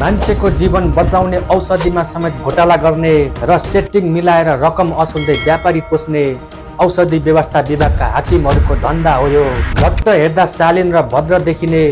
मान्छेको जीवन बचाउने औषधिमा समेत घोटाला गर्ने र सेटिङ मिलाएर रकम असुल्दै व्यापारी पोस्ने औषधि व्यवस्था विभागका हाकिमहरूको धन्दा हो यो। भक्त हेर्दा शालीन र भद्र देखिने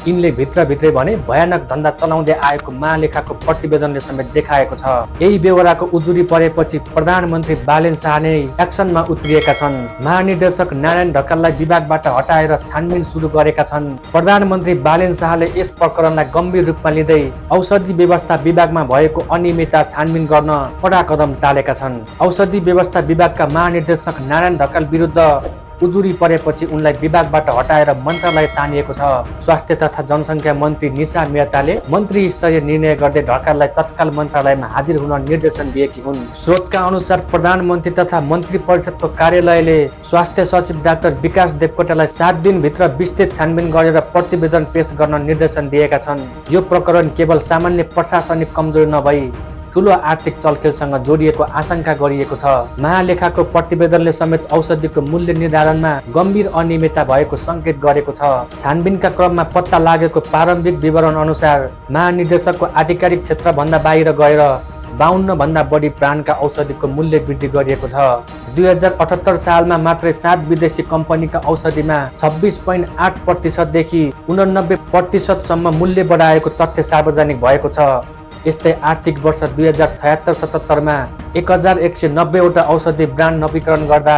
यिनले भित्रभित्रै भने भयानक धन्दा चलाउँदै आएको महालेखाको प्रतिवेदनले समेत देखाएको छ। यही बेहोराको उजुरी परेपछि प्रधानमन्त्री बालेन शाह नै एक्सनमा उत्रिएका छन्। महानिर्देशक नारायण ढकाललाई विभागबाट हटाएर छानबिन सुरु गरेका छन्। प्रधानमन्त्री बालेन शाहले यस प्रकरणलाई गम्भीर रूपमा लिँदै औषधि व्यवस्था विभागमा भएको अनियमितता छानबिन गर्न कडा कदम चालेका छन्। औषधि व्यवस्था विभागका महानिर्देशक नारायण ढकाल विरुद्ध उजुरी परेपछि उनलाई विभागबाट हटाएर मन्त्रालय तानिएको छ। स्वास्थ्य तथा जनसङ्ख्या मन्त्री निशा मेहताले मन्त्री स्तरीय निर्णय गर्दै ढकाललाई तत्काल मन्त्रालयमा हाजिर हुन निर्देशन दिएकी हुन्। स्रोतका अनुसार प्रधानमन्त्री तथा मन्त्री परिषदको कार्यालयले स्वास्थ्य सचिव डाक्टर विकास देवकोटालाई 7 दिनभित्र विस्तृत छानबिन गरेर प्रतिवेदन पेश गर्न निर्देशन दिएका छन्। यो प्रकरण केवल सामान्य प्रशासनिक कमजोरी नभई ठूलो आर्थिक चलखेलसँग जोडिएको आशंका गरिएको छ। महालेखाको प्रतिवेदनले समेत औषधिको मूल्य निर्धारणमा गम्भीर अनियमितता भएको संकेत गरेको छ। छानबिनका क्रममा पत्ता लागेको प्रारम्भिक विवरण अनुसार महानिर्देशकको आधिकारिक क्षेत्रभन्दा बाहिर गएर 52 भन्दा बढी ब्रान्डका औषधिको मूल्य वृद्धि गरिएको छ। 2078 सालमा मात्रै 7 विदेशी कम्पनीका औषधिमा 26.8% देखि 89% सम्म मूल्य बढाएको तथ्य सार्वजनिक भएको छ। यस्तै आर्थिक वर्ष 2076-77 मा 1190 वटा औषधि ब्रान्ड नवीकरण गर्दा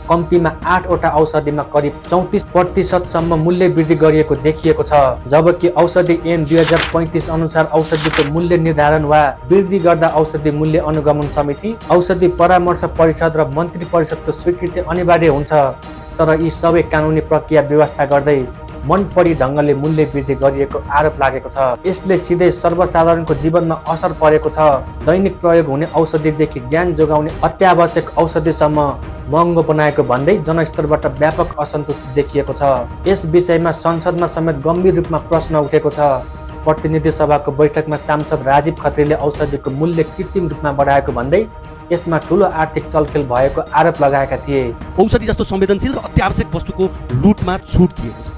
कम्तीमा 8 वटा औषधिमा करिब 34% सम्म मूल्य वृद्धि गरिएको देखिएको छ। जबकि औषधि ऐन 2035 अनुसार औषधिको मूल्य निर्धारण वा वृद्धि गर्दा औषधि मूल्य अनुगमन समिति, औषधि परामर्श परिषद र मन्त्री परिषदको स्वीकृति अनिवार्य हुन्छ। तर यी सबै कानुनी प्रक्रिया व्यवस्था गर्दै मनपरी ढङ्गले मूल्य वृद्धि गरिएको आरोप लागेको छ। यसले सिधै सर्वसाधारणको जीवनमा असर परेको छ। दैनिक प्रयोग हुने औषधिदेखि ज्यान जोगाउने अत्यावश्यक औषधिसम्म महँगो बनाएको भन्दै जनस्तरबाट व्यापक असन्तुष्टि देखिएको छ। यस विषयमा संसदमा समेत गम्भीर रूपमा प्रश्न उठेको छ। प्रतिनिधि सभाको बैठकमा सांसद राजीव खत्रीले औषधिको मूल्य कृत्रिम रूपमा बढाएको भन्दै यसमा ठूलो आर्थिक चलखेल भएको आरोप लगाएका थिए। औषधि जस्तो संवेदनशील र अत्यावश्यक वस्तुको लुटमा छुट दिएको छ।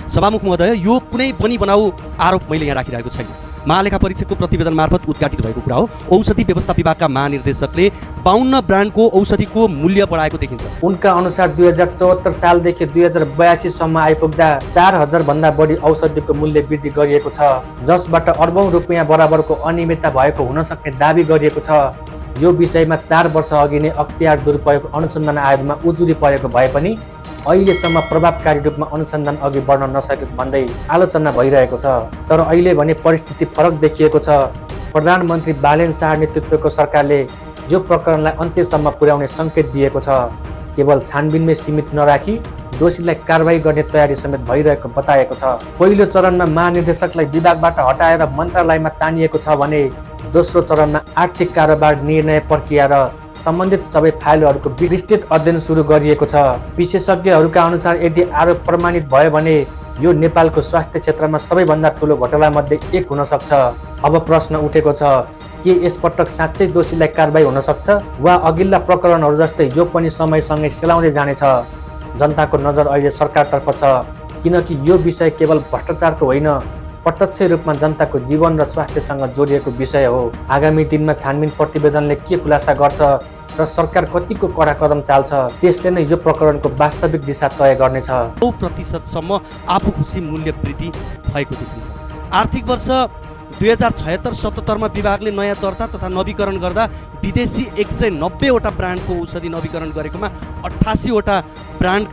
सभामुख महोदय, यो कुनै पनि बनाऊ आरोप मैले यहाँ राखिरहेको छैन। महालेखा परीक्षकको प्रतिवेदन मार्फत उद्घाटित भएको कुरा हो। औषधि व्यवस्था विभागका महानिर्देशकले 52 ब्रान्डको औषधिको मूल्य बढाएको देखिन्छ। उनका अनुसार 2074 सालदेखि 2082 सम्म आइपुग्दा 4000 भन्दा बढी औषधिको मूल्य वृद्धि गरिएको छ, जसबाट अर्बौं रुपियाँ बराबरको अनियमितता भएको हुन सक्ने दावी गरिएको छ। यो विषयमा 4 वर्ष अघि नै अख्तियार दुरुपयोग अनुसन्धान आयोगमा उजुरी परेको भए पनि अहिलेसम्म प्रभावकारी रूपमा अनुसन्धान अघि बढ्न नसकेको भन्दै आलोचना भइरहेको छ। तर अहिले भने परिस्थिति फरक देखिएको छ। प्रधानमन्त्री बालेन शाह नेतृत्वको सरकारले यो प्रकरणलाई अन्त्यसम्म पुर्याउने संकेत दिएको छ। केवल छानबिनमै सीमित नराखी दोषीलाई कारबाही गर्ने तयारी समेत भइरहेको बताएको छ। पहिलो चरणमा महानिर्देशकलाई विभागबाट हटाएर मन्त्रालयमा तानिएको छ भने दोस्रो चरणमा आर्थिक कारोबार निर्णय प्रक्रिया र सम्बन्धित सबै फाइलहरूको विस्तृत अध्ययन सुरु गरिएको छ। विशेषज्ञहरूका अनुसार यदि आरोप प्रमाणित भयो भने यो नेपालको स्वास्थ्य क्षेत्रमा सबैभन्दा ठूलो घोटाला मध्ये एक हुन सक्छ। अब प्रश्न उठेको छ, के यसपटक साँच्चै दोषीलाई कारबाही हुन सक्छ वा अघिल्ला प्रकरणहरू जस्तै यो पनि समयसँगै सेलाउँदै जानेछ? जनताको नजर अहिले सरकारतर्फ छ, किनकि यो विषय केवल भ्रष्टाचारको होइन, प्रत्यक्ष रूपमा जनताको जीवन र स्वास्थ्यसँग जोडिएको विषय हो। आगामी दिनमा छानबिन प्रतिवेदनले के खुलासा गर्छ र सरकार कतिको कडा कदम चाल्छ, त्यसले नै यो प्रकरणको वास्तविक दिशा तय गर्नेछ। 9% सम्म आफू खुसी मूल्य वृद्धि भएको देखिन्छ। आर्थिक वर्ष 2076-77 मा विभागले नयाँ दर्ता तथा नवीकरण गर्दा विदेशी 190 वटा ब्रान्डको औषधि नवीकरण गरेकोमा 88 वटा ब्रान्ड